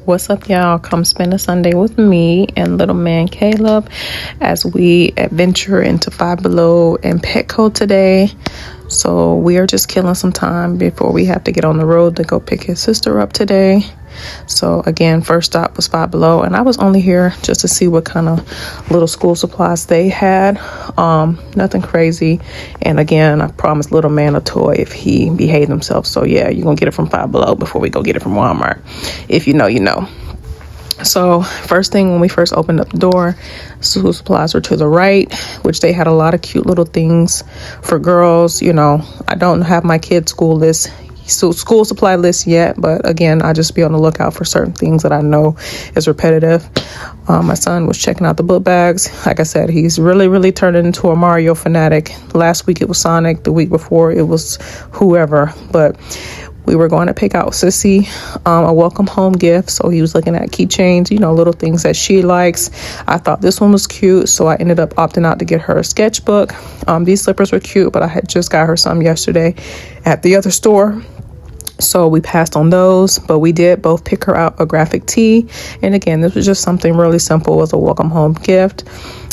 What's up, y'all? Come spend a Sunday with me and little man Caleb as we adventure into Five Below and Petco today. So we are just killing some time before we have to get on the road to go pick his sister up today. So again, first stop was Five Below, and I was only here just to see what kind of little school supplies they had. Nothing crazy. And again, I promised little man a toy if he behaved himself. So yeah, you're gonna get it from Five Below before we go get it from Walmart. If you know, you know. So first thing, when we first opened up the door, school supplies were to the right, which they had a lot of cute little things for girls. You know, I don't have my kids' school supply list yet, but again, I just be on the lookout for certain things that I know is repetitive. My son was checking out the book bags. Like I said, he's really turned into a Mario fanatic. Last week it was Sonic, the week before it was whoever, but we were going to pick out Sissy a welcome home gift. So he was looking at keychains, you know, little things that she likes. I thought this one was cute, so I ended up opting out to get her a sketchbook. These slippers were cute, but I had just got her some yesterday at the other store. So we passed on those, but we did both pick her out a graphic tee. And again, this was just something really simple as a welcome home gift.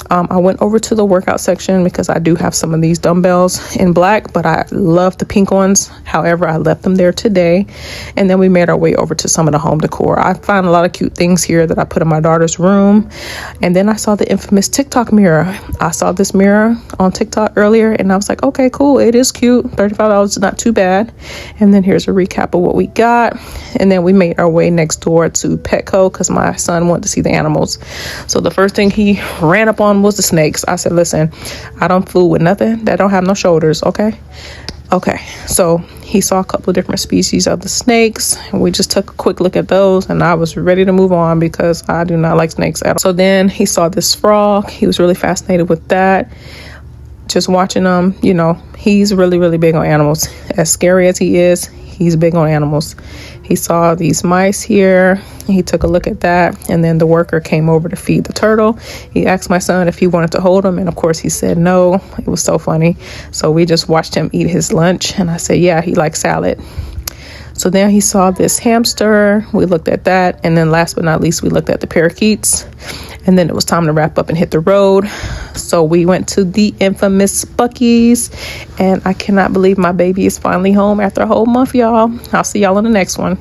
I went over to the workout section because I do have some of these dumbbells in black, but I love the pink ones. However, I left them there today. And then we made our way over to some of the home decor. I found a lot of cute things here that I put in my daughter's room. And then I saw the infamous TikTok mirror. I saw this mirror on TikTok earlier, and I was like, okay, cool. It is cute. $35 is not too bad. And then here's a recap of what we got. And then we made our way next door to Petco because my son wanted to see the animals. So the first thing he ran up on was the snakes. I said, listen, I don't fool with nothing that don't have no shoulders. Okay. So he saw a couple of different species of the snakes, and we just took a quick look at those, and I was ready to move on because I do not like snakes at all. So then he saw this frog. He was really fascinated with that. Just watching him, you know, he's really big on animals. As scary as he is, he's big on animals. He saw these mice here. He took a look at that, and then the worker came over to feed the turtle. He asked my son if he wanted to hold him, and of course he said no. It was so funny. So we just watched him eat his lunch, and I said, yeah, he likes salad. So then he saw this hamster. We looked at that, and then last but not least, we looked at the parakeets. And then it was time to wrap up and hit the road. So we went to the infamous Buc-ee's, and I cannot believe my baby is finally home after a whole month, y'all. I'll see y'all in the next one.